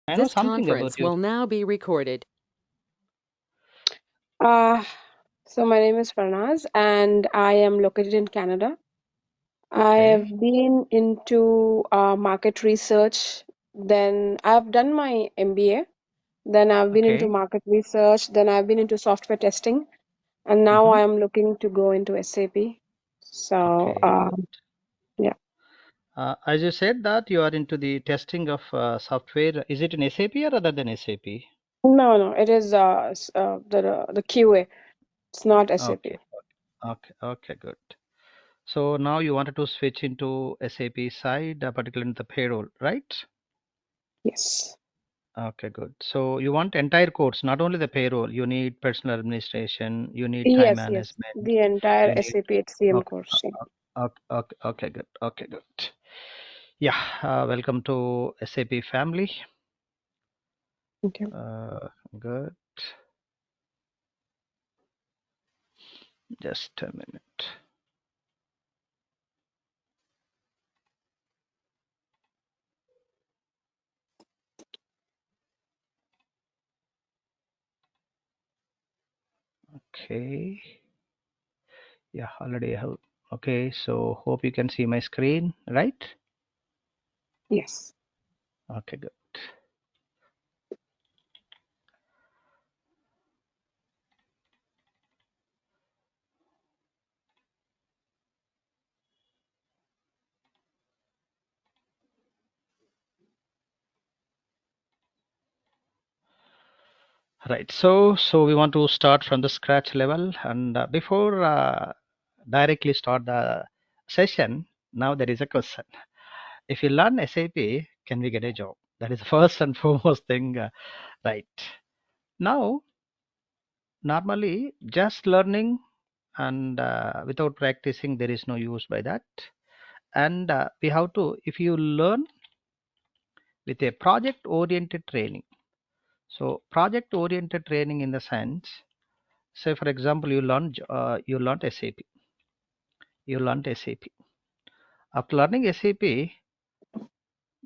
I know This something conference about you. will now be recorded. Uh, so my name is Farnaz and I am located in Canada. I Okay. have been into market research, then I've done my MBA, then I've been into Okay. market research, then I've been into software testing, and now Mm-hmm. I am looking to go into SAP. So, Okay, good. yeah. As you said that you are into the testing of software, is it in SAP or other than SAP? No, it is the QA. It's not SAP. Okay. Okay. Okay, good. So now you wanted to switch into SAP side, particularly in the payroll, right? Yes. Okay, good. So you want entire course, not only the payroll. You need personal administration, you need time Yes. management, The entire you need. SAP HCM Okay, course. Yeah. okay, good. Okay, good. Yeah, welcome to SAP family. Okay. Good. Just a minute. Okay. Yeah, already I have. Okay, so hope you can see my screen, right? Yes. Okay, good. Right. So we want to start from the scratch level, and before directly start the session, now there is a question. If you learn SAP, can we get a job? That is the first and foremost thing, right? Now, normally, just learning and without practicing, there is no use by that. And we have to, if you learn with a project-oriented training. So, project-oriented training in the sense, say for example, you learned SAP. You learned SAP. After learning SAP,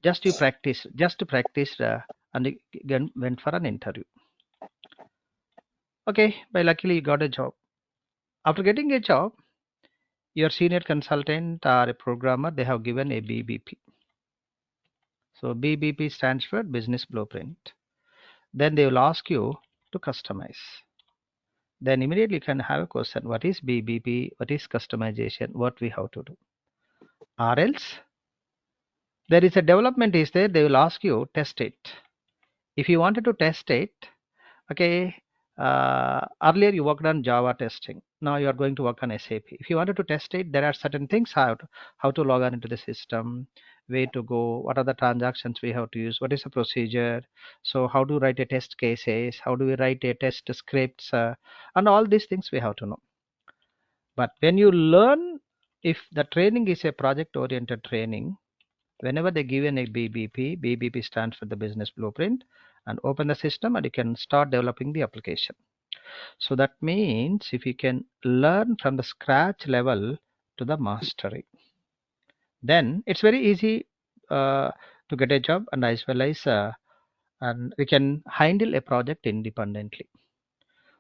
just to practice, and you went for an interview. Okay, by luckily you got a job. After getting a job, your senior consultant or a programmer, they have given a BBP. So BBP stands for Business Blueprint. Then they will ask you to customize. Then immediately you can have a question: what is BBP? What is customization? What we have to do? Or else there is a development is there. They will ask you test it. If you wanted to test it, okay, earlier you worked on Java testing. Now you are going to work on SAP. If you wanted to test it, there are certain things how to log on into the system, where to go, what are the transactions we have to use, what is the procedure. So how to write a test cases, how do we write a test scripts, and all these things we have to know. But when you learn, if the training is a project oriented training, whenever they give in a BBP, BBP stands for the business blueprint, and open the system and you can start developing the application. So that means if you can learn from the scratch level to the mastery, then it's very easy to get a job, and as well as and we can handle a project independently.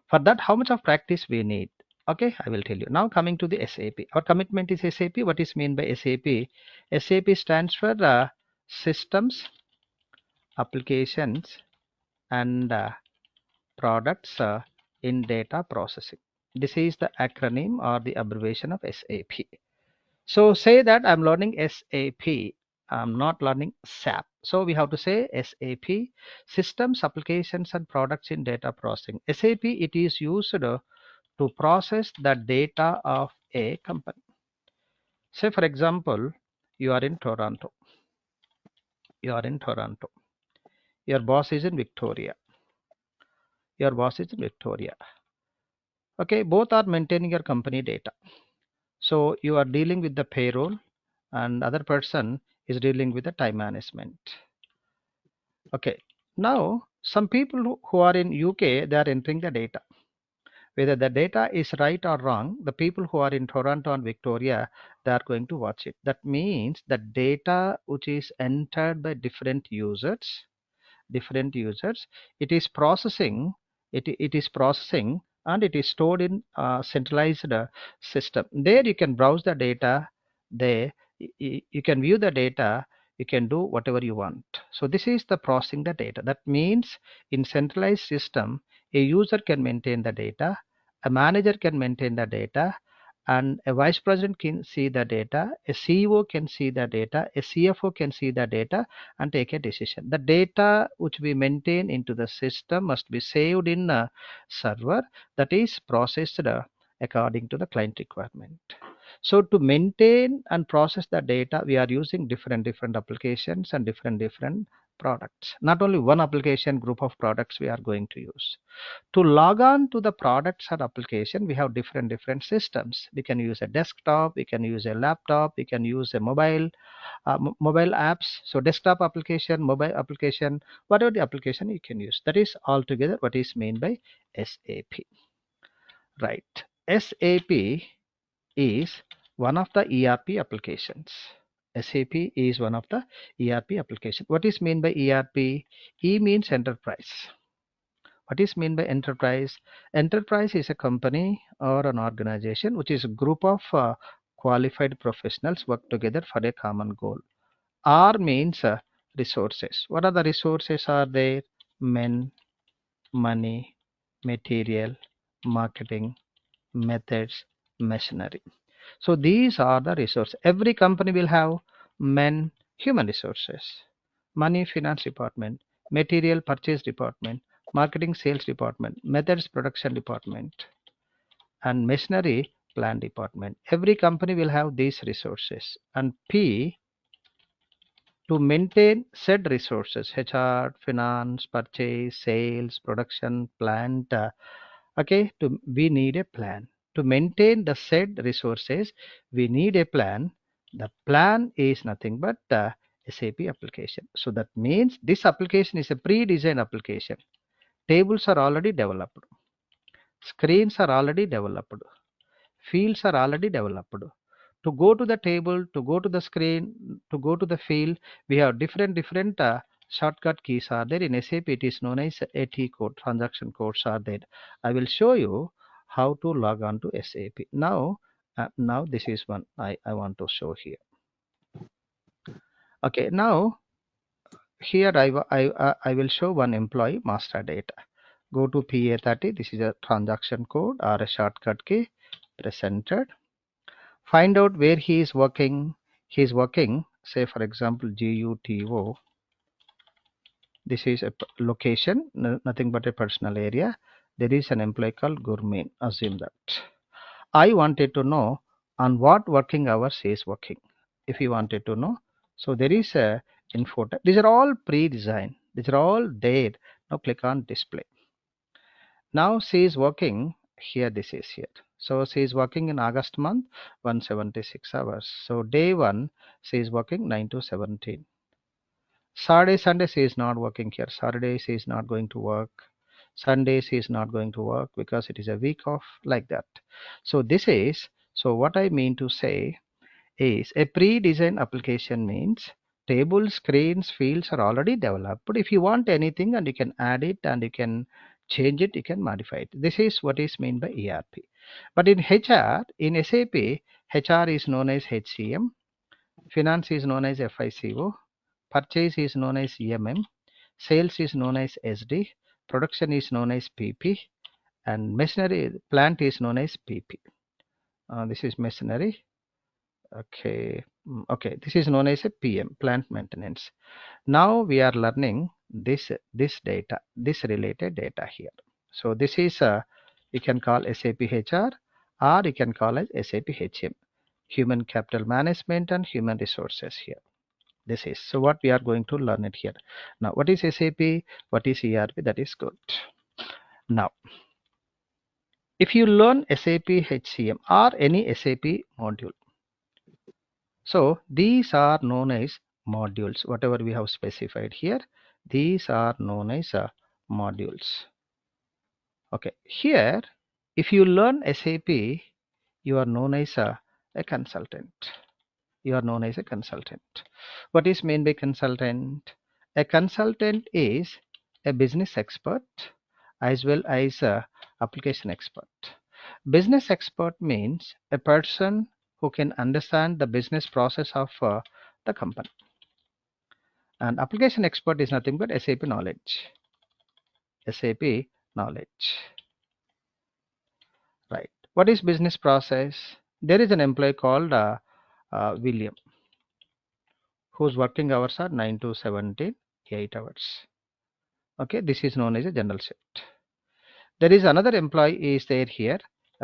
For that, how much of practice we need? Okay, I will tell you. Now coming to the SAP. Our commitment is SAP. What is mean by SAP? SAP stands for systems, applications, and products in data processing. This is the acronym or the abbreviation of SAP. So say that I'm learning SAP. I'm not learning SAP. So we have to say SAP, systems, applications, and products in data processing. SAP, it is used to process the data of a company. Say for example, you are in Toronto. You are in Toronto. Your boss is in Victoria. Your boss is in Victoria. Okay, both are maintaining your company data. So you are dealing with the payroll, and other person is dealing with the time management. Okay, now some people who are in UK, they are entering the data. Whether the data is right or wrong, the people who are in Toronto and Victoria, they are going to watch it. That means the data which is entered by different users, different users. It is processing. It is processing and it is stored in centralized system. There you can browse the data. There you can view the data. You can do whatever you want. So this is the processing the data. That means in centralized system, a user can maintain the data, a manager can maintain the data, and a vice president can see the data, a CEO can see the data, a CFO can see the data and take a decision. The data which we maintain into the system must be saved in a server that is processed according to the client requirement. So to maintain and process the data, we are using different applications and different products. Not only one application, group of products we are going to use. To log on to the products or application, we have different systems. We can use a desktop, we can use a laptop, we can use a mobile apps. So desktop application, mobile application, whatever the application you can use. That is altogether what is meant by SAP. Right. SAP is one of the ERP applications. SAP is one of the ERP application. What is meant by ERP? E means enterprise. What is meant by enterprise? Enterprise is a company or an organization which is a group of qualified professionals work together for a common goal. R means resources. What are the resources are there? Men, money, material, marketing, methods, machinery. So these are the resources. Every company will have men, human resources, money, finance department, material, purchase department, marketing, sales department, methods, production department, and machinery, plant department. Every company will have these resources. And P, to maintain said resources, HR, finance, purchase, sales, production, plant, okay, we need a plan. To maintain the said resources, we need a plan. The plan is nothing but the SAP application. So that means this application is a pre-designed application. Tables are already developed. Screens are already developed. Fields are already developed. To go to the table, to go to the screen, to go to the field, we have different shortcut keys are there. In SAP, it is known as AT code, transaction codes are there. I will show you how to log on to SAP. Now this is one I want to show here. Okay, now here I will show one employee master data. Go to PA30. This is a transaction code or a shortcut key. Press enter. Find out where he is working. He is working, say for example, GUTO. This is a location, nothing but a personal area. There is an employee called Gurmeet. Assume that. I wanted to know on what working hours he is working. If you wanted to know, so there is a info. These are all pre-designed. These are all there. Now click on display. Now she is working here. This is here. So she is working in August month, 176 hours. So day 1, she is working 9 to 17. Saturday, Sunday she is not working here. Saturday she is not going to work. Sunday she is not going to work because it is a week off, like that. So this is, so what I mean to say is a pre-designed application means tables, screens, fields are already developed. But if you want anything and you can add it and you can change it, you can modify it. This is what is meant by ERP. But in HR, in SAP, HR is known as HCM, finance is known as FICO, purchase is known as EMM, sales is known as SD, production is known as PP, and machinery plant is known as PP. This is machinery. Okay, okay, this is known as a PM, plant maintenance. Now we are learning this data, this related data here. So this is you can call SAP HR or you can call as SAP HCM, human capital management and human resources here. This is, so what we are going to learn it here. Now what is SAP, what is ERP, that is good. Now if you learn SAP HCM or any SAP module, so these are known as modules. Whatever we have specified here, these are known as modules. Okay, here if you learn SAP, you are known as a consultant. You are known as a consultant. What is meant by consultant? A consultant is a business expert as well as a application expert. Business expert means a person who can understand the business process of the company. And application expert is nothing but SAP knowledge. SAP knowledge. Right. What is business process? There is an employee called William, whose working hours are 9 to 17, 8 hours. Okay, this is known as a general shift. There is another employee is there here,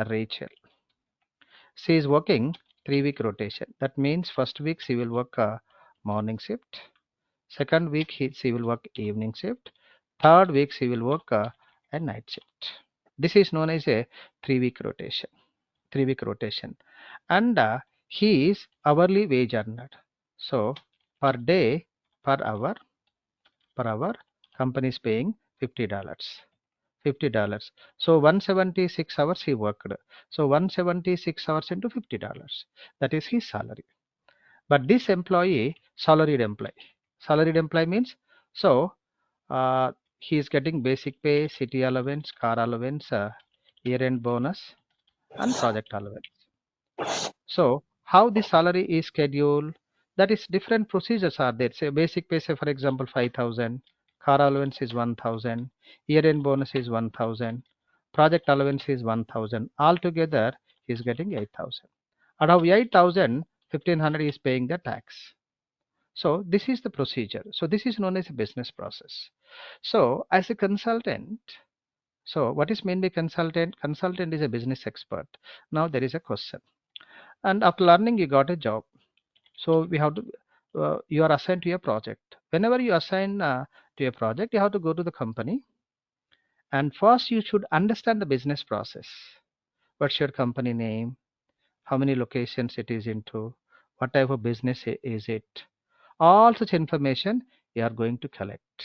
Rachel. She is working 3 week rotation. That means first week she will work morning shift. Second week she will work evening shift. Third week she will work a night shift. This is known as a 3 week rotation. 3 week rotation. And he is hourly wage earner. So per day, per hour, company is paying $50. $50. So 176 hours he worked. So 176 hours into $50. That is his salary. But this employee, salaried employee. Salaried employee means, so he is getting basic pay, city allowance, car allowance, year-end bonus, and project allowance. So how the salary is scheduled, that is different procedures are there. Say basic pay, say for example 5,000, car allowance is 1,000, year-end bonus is 1,000, project allowance is 1,000. Altogether he is getting 8,000. Out of 8,000, 1,500 is paying the tax. So this is the procedure. So this is known as a business process. So as a consultant, so what is meant by consultant? Consultant is a business expert. Now there is a question. And after learning, you got a job. So we have to, you are assigned to a project. Whenever you assign to a project, you have to go to the company. And first, you should understand the business process. What's your company name? How many locations it is into? What type of business is it? All such information you are going to collect.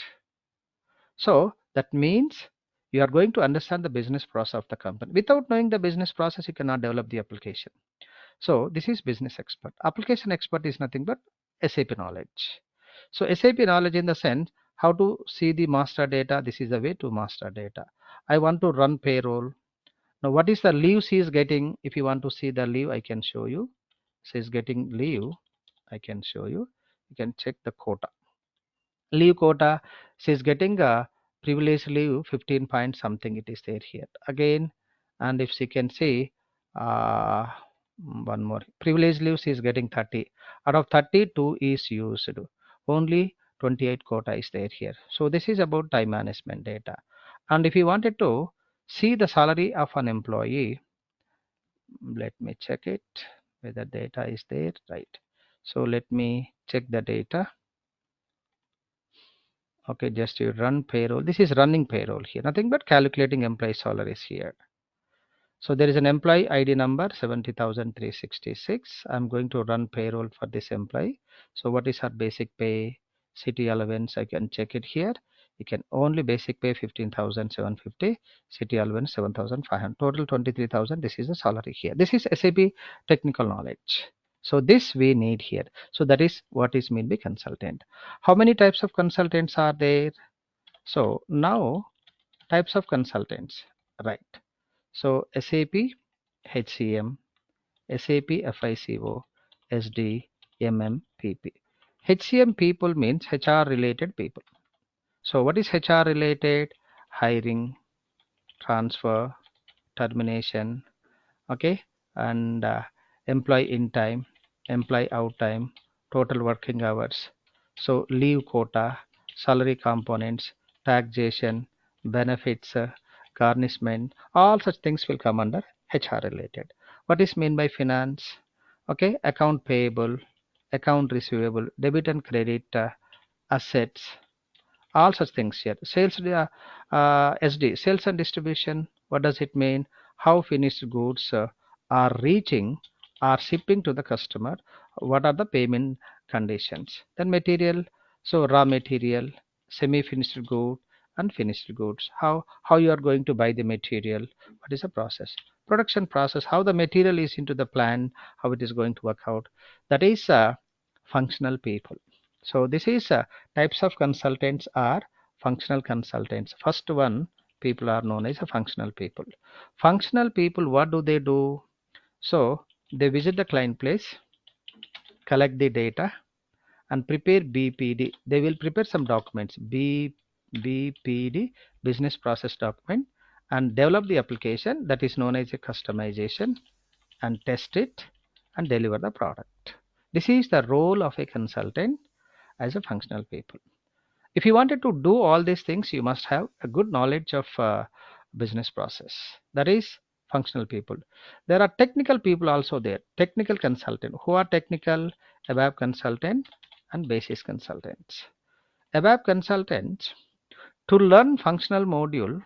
So that means you are going to understand the business process of the company. Without knowing the business process, you cannot develop the application. So this is business expert. Application expert is nothing but SAP knowledge. So SAP knowledge in the sense how to see the master data. This is the way to master data. I want to run payroll. Now what is the leave she is getting? If you want to see the leave, I can show you. She is getting leave. I can show you. You can check the quota. Leave quota. She is getting a privilege leave 15 point something. It is there here again. And if she can see, uh, one more privilege leave, she is getting 30. Out of 32 is used. Only 28 quota is there here. So this is about time management data. And if you wanted to see the salary of an employee, let me check it whether data is there, right? So let me check the data. Okay, just you run payroll. This is running payroll here, nothing but calculating employee salaries here. So there is an employee ID number 70,366. I'm going to run payroll for this employee. So what is her basic pay, city allowance? I can check it here. You can only basic pay 15,750, city allowance 7,500, total 23,000. This is the salary here. This is SAP technical knowledge. So this we need here. So that is what is meant by consultant. How many types of consultants are there? So now types of consultants, right? So SAP HCM, SAP FICO, SD, MM, PP. HCM people means HR related people. So what is HR related? Hiring, transfer, termination, okay, and employee in time, employee out time, total working hours, so leave quota, salary components, taxation, benefits, garnishment, all such things will come under HR related. What is mean by finance? Okay, account payable, account receivable, debit and credit, assets, all such things here. Sales, SD, sales and distribution. What does it mean? How finished goods are reaching, are shipping to the customer? What are the payment conditions? Then material, so raw material, semi-finished good, and finished goods. How you are going to buy the material? What is the process? Production process. How the material is into the plant? How it is going to work out? That is functional people. So this is types of consultants are functional consultants. First one, people are known as a functional people. Functional people, what do they do? So they visit the client place, collect the data, and prepare BPD. They will prepare some documents, BPD, business process document, and develop the application that is known as a customization, and test it and deliver the product. This is the role of a consultant as a functional people. If you wanted to do all these things, you must have a good knowledge of business process. That is functional people. There are technical people also there. Technical consultant. Who are technical? ABAP consultant and basis consultants. ABAP consultants, to learn functional module,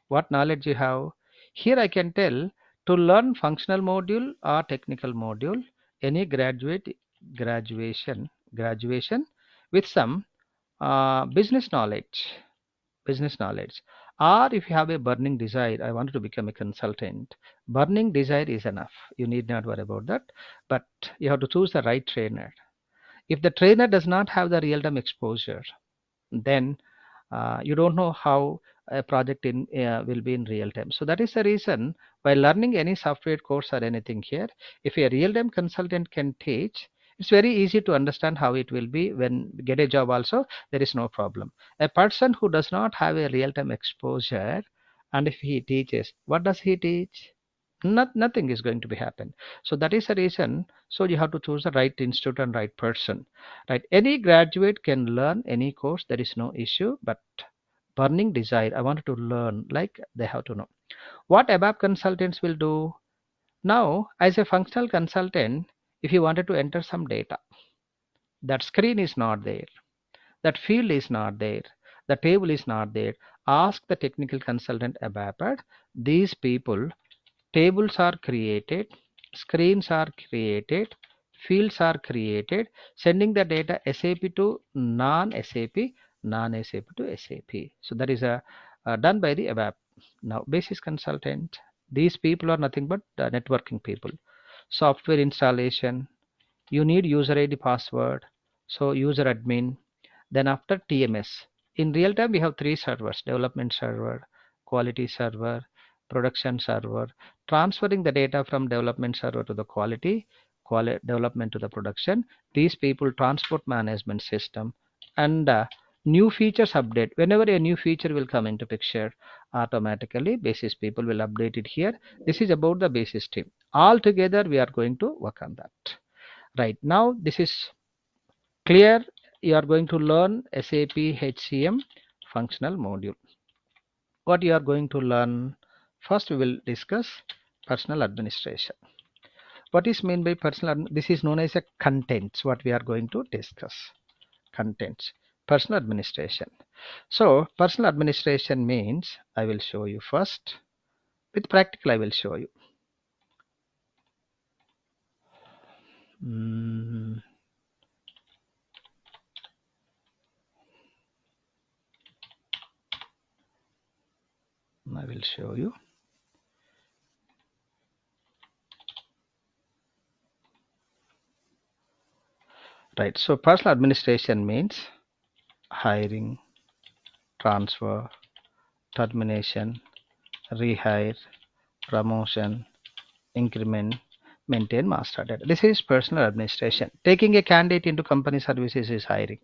what knowledge you have? Here I can tell, to learn functional module or technical module, any graduation with some business knowledge, or if you have a burning desire, I want to become a consultant, burning desire is enough, you need not worry about that. But you have to choose the right trainer. If the trainer does not have the real time exposure, then you don't know how a project will be in real time. So that is the reason, by learning any software course or anything here, if a real time consultant can teach, it's very easy to understand how it will be when get a job also, there is no problem. A person who does not have a real time exposure, and if he teaches, what does he teach? Nothing is going to be happen. So that is the reason, so you have to choose the right institute and right person. Right, any graduate can learn any course, there is no issue, but burning desire, I wanted to learn, like they have to know. What ABAP consultants will do? Now, as a functional consultant, if you wanted to enter some data, that screen is not there, that field is not there, the table is not there, ask the technical consultant about it. These people, tables are created, screens are created, fields are created, sending the data SAP to non-SAP, non-SAP to SAP. So that is done by the ABAP. Now, basis consultant, these people are nothing but networking people. Software installation, you need user ID password, so user admin. Then after TMS, in real time we have three servers: development server, quality server, production server. Transferring the data from development server to the quality development to the production, these people transport management system. And new features update, whenever a new feature will come into picture, automatically basis people will update it here. This is about the basis team. All together we are going to work on that. Right, now this is clear. You are going to learn SAP HCM functional module. What you are going to learn? First we will discuss personal administration. What is meant by this is known as a contents, what we are going to discuss. Contents, personal administration. So personal administration means, I will show you first with practical. I will show you. Mm, I will show you. Right, so personal administration means hiring, transfer, termination, rehire, promotion, increment, maintain master data. This is personal administration. Taking a candidate into company services is hiring.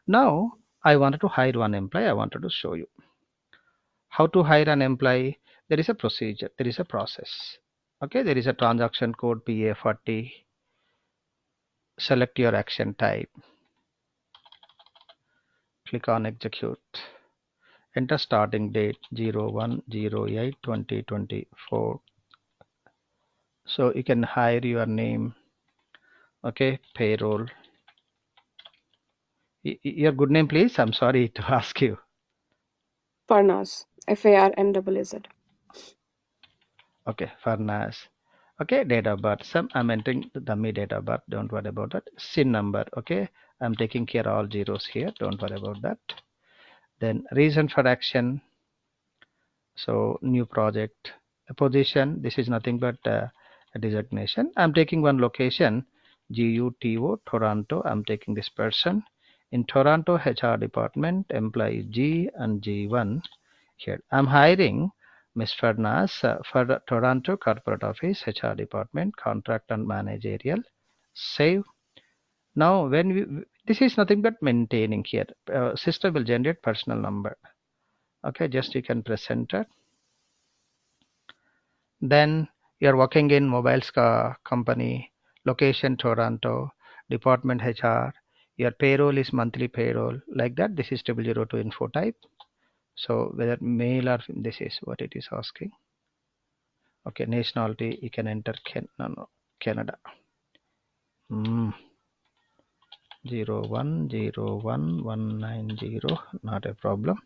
Now, I wanted to hire one employee. I wanted to show you how to hire an employee. There is a procedure, there is a process. Okay, there is a transaction code PA40. Select your action type. Click on execute. Enter starting date 01/08/2024. So you can hire your name. Okay, payroll. Your good name, please. I'm sorry to ask you. Farnaz, FARNZZ. Okay, Farnas. Okay, date of birth. Some I'm entering the dummy date of birth. Don't worry about that. SIN number. Okay, I'm taking care of all zeros here. Don't worry about that. Then reason for action. So new project. A position. This is nothing but a designation. I'm taking one location. GUTO, Toronto. I'm taking this person. In Toronto HR department, employee G and G1 here. I'm hiring Ms. Fernaz for the Toronto corporate office HR department, contract and managerial. Save. Now, when this is nothing but maintaining here. System will generate personal number. Okay, just you can press enter. Then you're working in mobiles company, location Toronto, department HR. Your payroll is monthly payroll. Like that, this is 002 info type. So whether male or this is what it is asking. Okay, nationality you can enter no, Canada. 0101190, not a problem.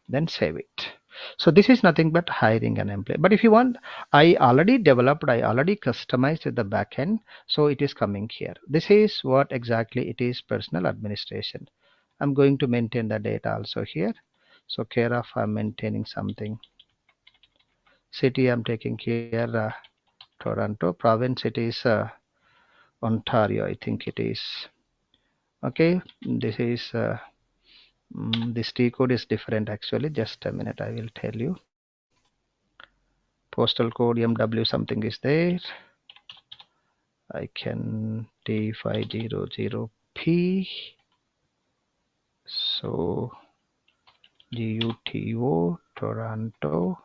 Then save it. So this is nothing but hiring an employee. But if you want, I already customized the backend, so it is coming here. This is what exactly it is, personal administration. I'm going to maintain the data also here. So care of I'm maintaining something. City I'm taking here Toronto. Province it is Ontario, I think it is. Okay, this is this T code is different actually. Just a minute, I will tell you. Postal code MW something is there. I can T500P. So GUTO Toronto.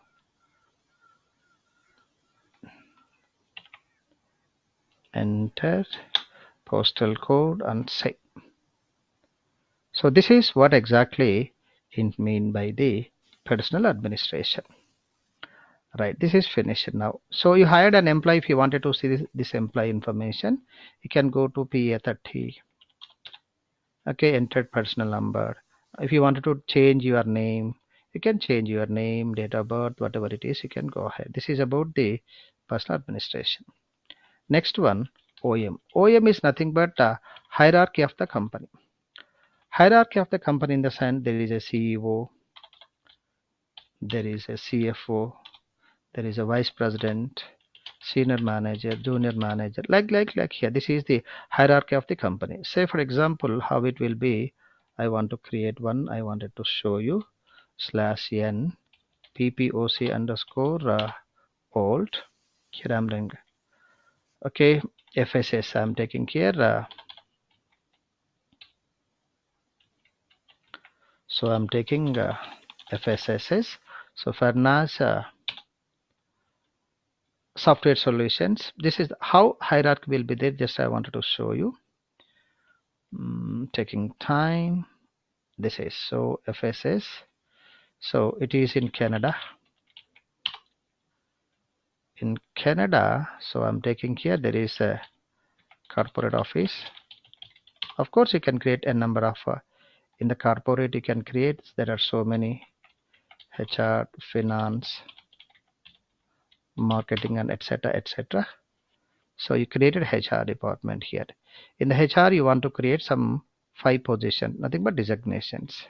Enter postal code and save. So this is what exactly it mean by the personal administration. Right, this is finished now. So you hired an employee. If you wanted to see this employee information, you can go to PA30. Okay, entered personal number. If you wanted to change your name, you can change your name, date of birth, whatever it is, you can go ahead. This is about the personal administration. Next one, OM. OM is nothing but hierarchy of the company. Hierarchy of the company in the sense there is a CEO, there is a CFO, there is a vice president, senior manager, junior manager, like here. This is the hierarchy of the company. Say for example, how it will be. I want to create one. I wanted to show you /n ppoc underscore alt. Here I'm doing. Okay, FSS I'm taking here. So I'm taking FSSS. So Fernaz software solutions. This is how hierarchy will be there. Just I wanted to show you. Taking time. This is so FSS. So it is in Canada. In Canada, so I'm taking here. There is a corporate office. Of course, you can create a number of in the corporate. You can create. There are so many HR, finance, marketing, and etc. etc. So you created HR department here. In the HR, you want to create some 5 position, nothing but designations.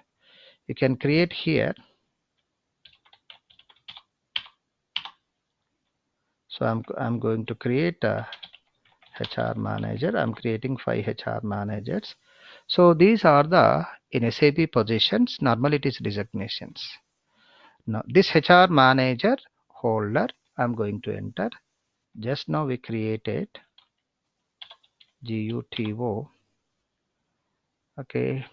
You can create here. So I'm going to create a HR manager. I'm creating 5 HR managers. So these are the in SAP positions. Normally it is designations. Now this HR manager holder, I'm going to enter. Just now we created GUTO. Okay.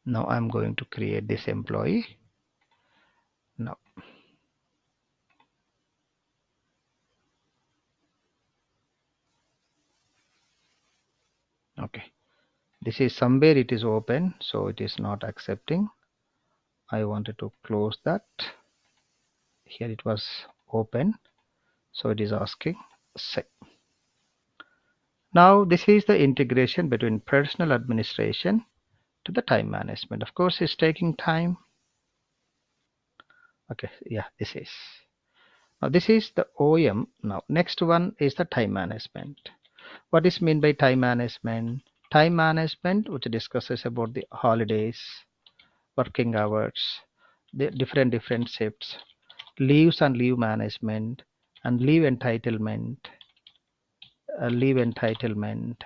Now I'm going to create this employee. Now. Okay. This is somewhere it is open, so it is not accepting. I wanted to close that. Here it was open, so it is asking save. Now this is the integration between personal administration to the time management. Of course, it's taking time. Okay, yeah, this is. Now this is the OM. Now next one is the time management. What is mean by time management? Time management, which discusses about the holidays, working hours, the different shifts, leaves and leave management, and leave entitlement. leave entitlement,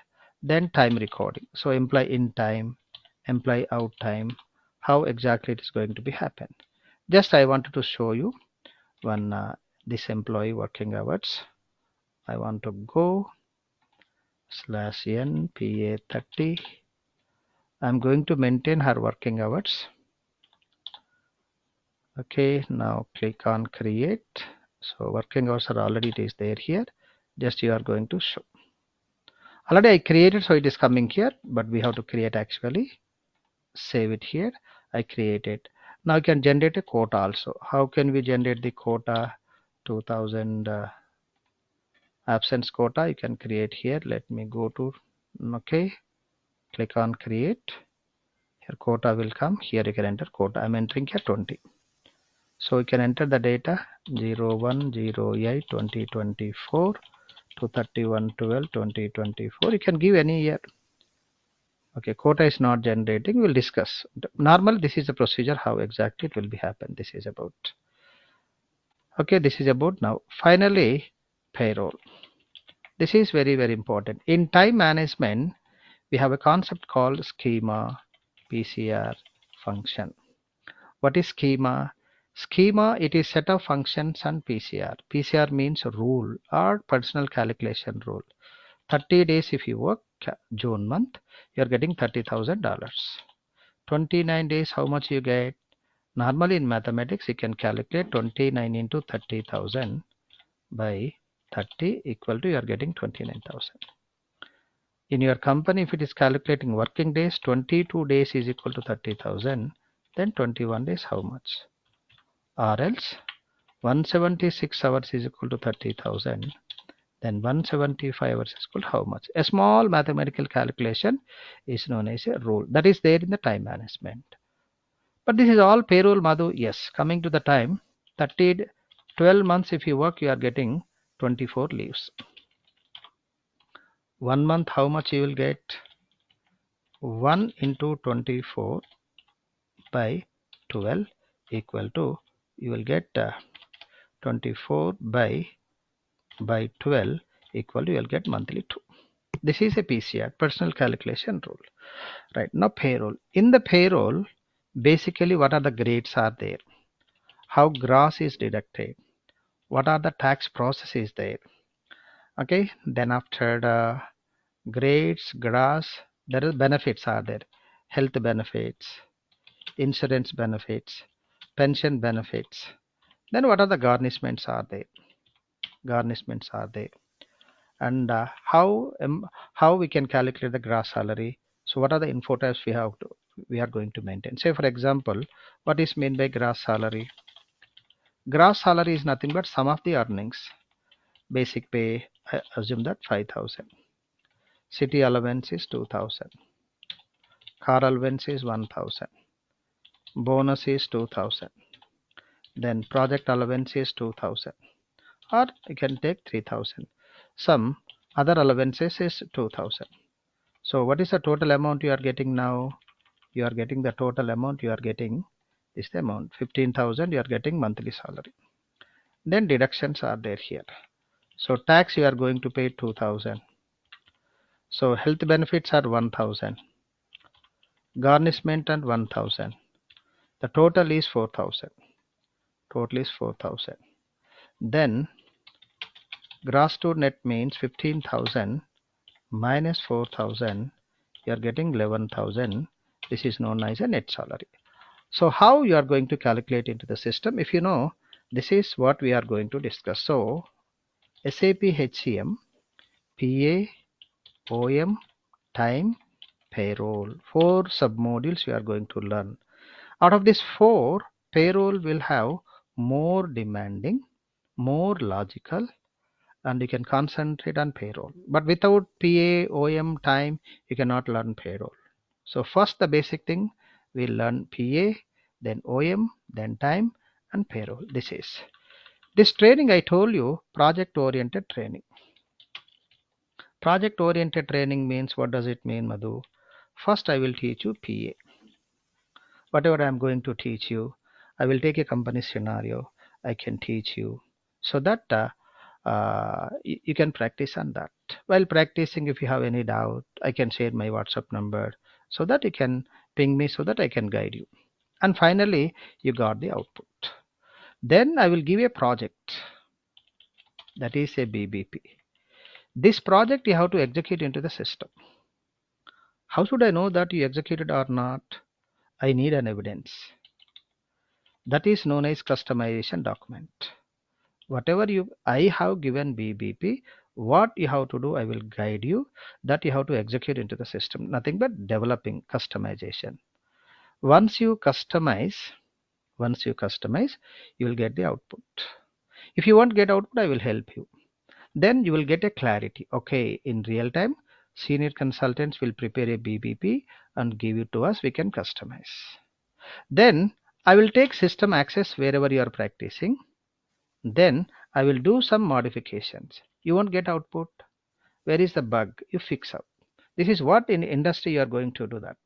then time recording. So employee in time, employee out time, how exactly it is going to be happen. Just I wanted to show you one this employee working hours. I want to go /n PA30. I'm going to maintain her working hours. Okay, now click on create. So working hours are already it is there here. Just you are going to show. Already I created, so it is coming here, but we have to create actually. Save it here. I created. Now you can generate a quota also. How can we generate the quota? 2000 absence quota you can create here. Let me go to, okay, click on create. Here quota will come. Here you can enter quota. I'm entering here 20. So you can enter the data 01/08/2024 to 31/12/2024. You can give any year. Okay, quota is not generating. We'll discuss. Normally, this is the procedure how exactly it will be happen. This is about. Okay, this is about now. Finally, payroll. This is very very important. In time management, we have a concept called schema, PCR, function. What is schema? Schema, it is set of functions and PCR. PCR means rule or personal calculation rule. 30 days if you work June month, you are getting $30,000. 29 days, how much you get? Normally in mathematics, you can calculate 29 into 30,000 by 30 equal to you are getting 29,000. In your company, if it is calculating working days, 22 days is equal to 30,000. Then 21 days, how much? Or else 176 hours is equal to 30,000. Then 175 hours is equal to how much? A small mathematical calculation is known as a rule. That is there in the time management. But this is all payroll, Madhu. Yes, coming to the time, 30, 12 months if you work, you are getting 24 leaves. 1 month, how much you will get? 1 into 24 by 12 equal to, you will get 24 by 12 equal to, you will get monthly 2. This is a PCR, personal calculation rule. Right, now payroll. In the payroll, basically what are the grades are there? How gross is deducted? What are the tax processes there? Okay, then after the grades, gross, there is benefits are there. Health benefits, insurance benefits, pension benefits. Then what are the garnishments are there? Garnishments are there. And how we can calculate the gross salary? So what are the info types we are going to maintain? Say for example, what is meant by gross salary? Gross salary is nothing but sum of the earnings. Basic pay, I assume that 5,000. City allowance is 2,000. Car allowance is 1,000. Bonus is 2,000. Then project allowance is 2,000. Or you can take 3,000. Some other allowances is 2,000. So what is the total amount you are getting now? You are getting the total amount you are getting is the amount 15,000 you are getting monthly salary. Then deductions are there here. So tax you are going to pay 2,000. So health benefits are 1,000. Garnishment and 1,000. The total is 4,000. Total is 4,000. Then gross to net means 15,000 minus 4,000. You are getting 11,000. This is known as a net salary. So how you are going to calculate into the system? If you know, this is what we are going to discuss. So SAP HCM, PA, OM, time, payroll. 4 submodules you are going to learn. Out of these 4, payroll will have more demanding, more logical, and you can concentrate on payroll. But without PA, OM, time, you cannot learn payroll. So first the basic thing, we'll learn PA, then OM, then time, and payroll. This training I told you, project oriented training. Project oriented training means, what does it mean, Madhu? First I will teach you PA. Whatever I am going to teach you, I will take a company scenario. I can teach you so that you can practice on that. While practicing, if you have any doubt, I can share my WhatsApp number so that you can ping me so that I can guide you. And finally, you got the output. Then I will give a project, that is a BBP. This project you have to execute into the system. How should I know that you executed or not? I need an evidence. That is known as customization document. Whatever I have given BBP, what you have to do, I will guide you, that you have to execute into the system. Nothing but developing customization. Once you customize, you will get the output. If you won't get output, I will help you. Then you will get a clarity. Okay, in real time, senior consultants will prepare a BBP and give it to us. We can customize. Then I will take system access wherever you are practicing. Then I will do some modifications. You won't get output. Where is the bug? You fix up. This is what in industry you are going to do that.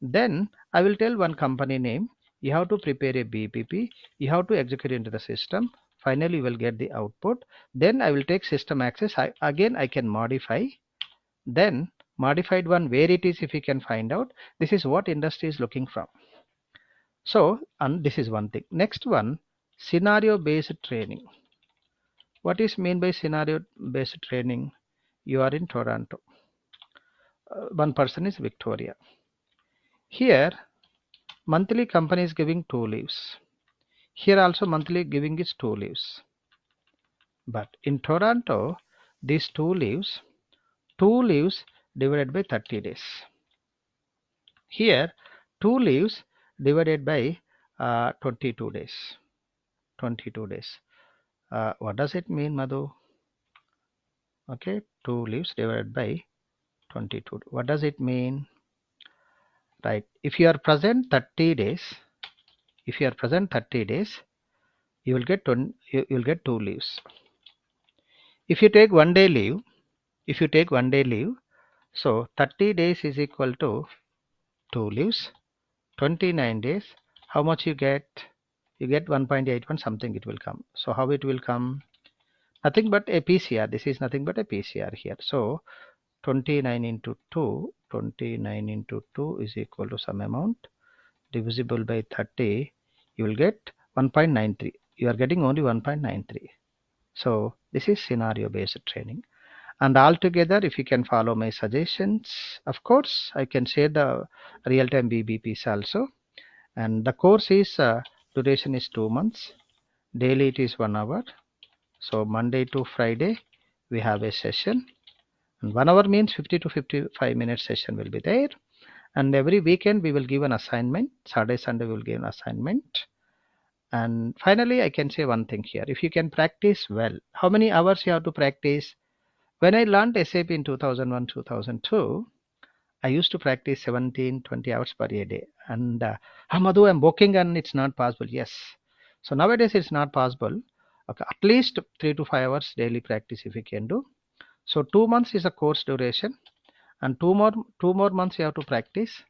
Then I will tell one company name. You have to prepare a BPP. You have to execute into the system. Finally, you will get the output. Then I will take system access. Again, I can modify. Then modified one where it is, if you can find out. This is what industry is looking from. So, and this is one thing. Next one, scenario based training. What is mean by scenario based training? You are in Toronto. One person is Victoria. Here, monthly company is giving 2 leaves. Here also monthly giving is 2 leaves. But in Toronto, these 2 leaves divided by 30 days. Here, 2 leaves divided by 22 days. 22 days. What does it mean, Madhu? Okay, 2 leaves divided by 22. What does it mean? Right. If you are present 30 days, you will get you will get 2 leaves. If you take 1 day leave, so 30 days is equal to 2 leaves. 29 days, how much you get? You get 1.81 something it will come. So how it will come? Nothing but a PCR. This is nothing but a PCR here. So 29 into 2 is equal to some amount divisible by 30. You will get 1.93. You are getting only 1.93. So this is scenario based training. And altogether, if you can follow my suggestions, of course, I can share the real time BBPs also. And the course is duration is 2 months. Daily it is 1 hour. So Monday to Friday we have a session. And 1 hour means 50 to 55 minute session will be there. And every weekend we will give an assignment. Saturday, Sunday we will give an assignment. And finally, I can say one thing here. If you can practice well, how many hours you have to practice? When I learned SAP in 2001, 2002, I used to practice 17, 20 hours per day. And Madhu, I'm working and it's not possible. Yes. So nowadays it's not possible. Okay, at least 3 to 5 hours daily practice if you can do. So 2 months is a course duration, and two more months you have to practice.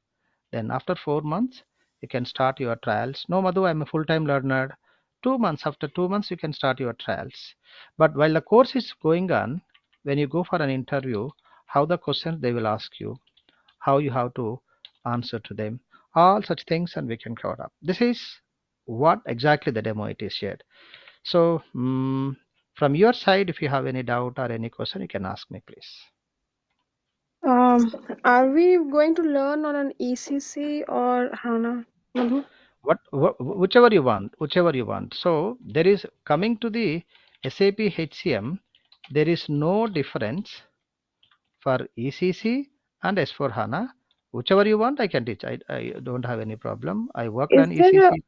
Then after 4 months, you can start your trials. No, Madhu, I'm a full-time learner. 2 months, after 2 months, you can start your trials. But while the course is going on, when you go for an interview, how the questions they will ask you, how you have to answer to them, all such things, and we can cover up. This is what exactly the demo it is shared. So, from your side, if you have any doubt or any question, you can ask me, please. Um, are we going to learn on an ECC or HANA? Madhu? Whichever you want. So there is coming to the SAP HCM, there is no difference for ECC and S4 HANA. Whichever you want, I can teach. I don't have any problem. I worked Is on there a ECC.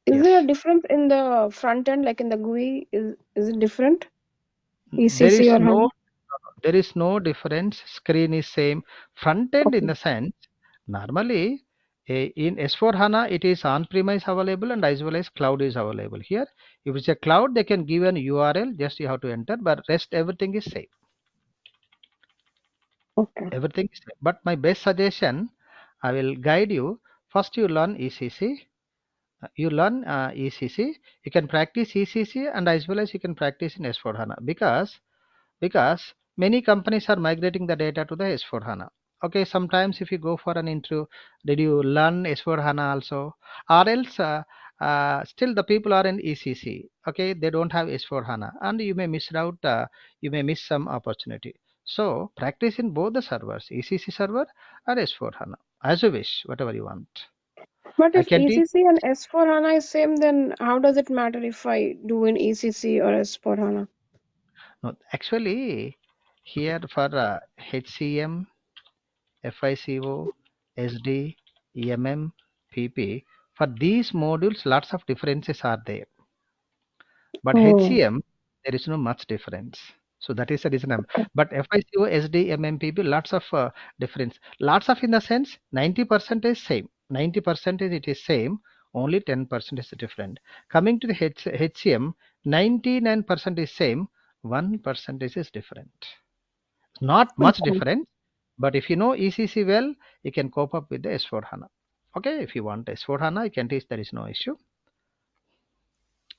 is Yes. there a difference in the front end, like in the GUI? Is it different? There ECC is or no HANA? there is no difference. Screen is same. Front end in Okay. the sense, normally in S4 HANA it is on-premise available and as well as cloud is available. Here, if it's a cloud, they can give an URL, just you have to enter, but rest everything is same. Okay. Everything is same. But my best suggestion, I will guide you. First, you learn ECC, You learn ECC, you can practice ECC and as well as you can practice in S4HANA because many companies are migrating the data to the S4HANA. Okay, sometimes if you go for an interview, did you learn S4HANA also? Or else still the people are in ECC. Okay, they don't have S4HANA and you may miss out, you may miss some opportunity. So practice in both the servers, ECC server or S4HANA, as you wish, whatever you want. But I if can teach. ECC and S4HANA is same, then how does it matter if I do in ECC or S4HANA? No, actually, here for HCM, FICO, SD, EMM, PP, for these modules, lots of differences are there. But Oh, HCM, there is no much difference. So that is the reason I'm. But FICO, SD, MM, lots of difference. Lots of in the sense 90% is same. 90% it is same. Only 10% is different. Coming to the HCM, 99% is same. 1% is different. Not much okay. different. But if you know ECC well, you can cope up with the S4 HANA. Okay, if you want S4 HANA, you can teach. There is no issue.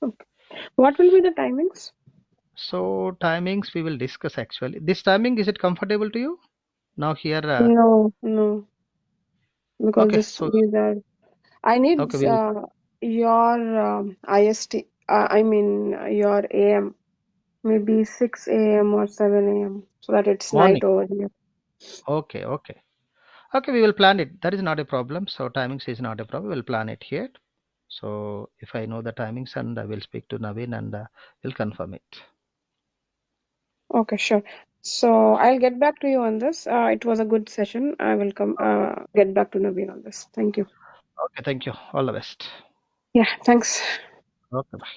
Okay. What will be the timings? So timings we will discuss actually. This timing is it comfortable to you? Now here, No, no, because okay. this So these are. I need okay, we'll your IST. I mean your AM, maybe 6 a.m. or 7 a.m. so that it's morning. night over here. Okay, okay, okay. We will plan it. That is not a problem. So timings is not a problem. We'll plan it here. So if I know the timings and I will speak to Naveen and we'll confirm it. Okay, sure. So I'll get back to you on this. It was a good session. I will come get back to Naveen on this. Thank you. Okay, thank you. All the best. Yeah, thanks. Okay, bye.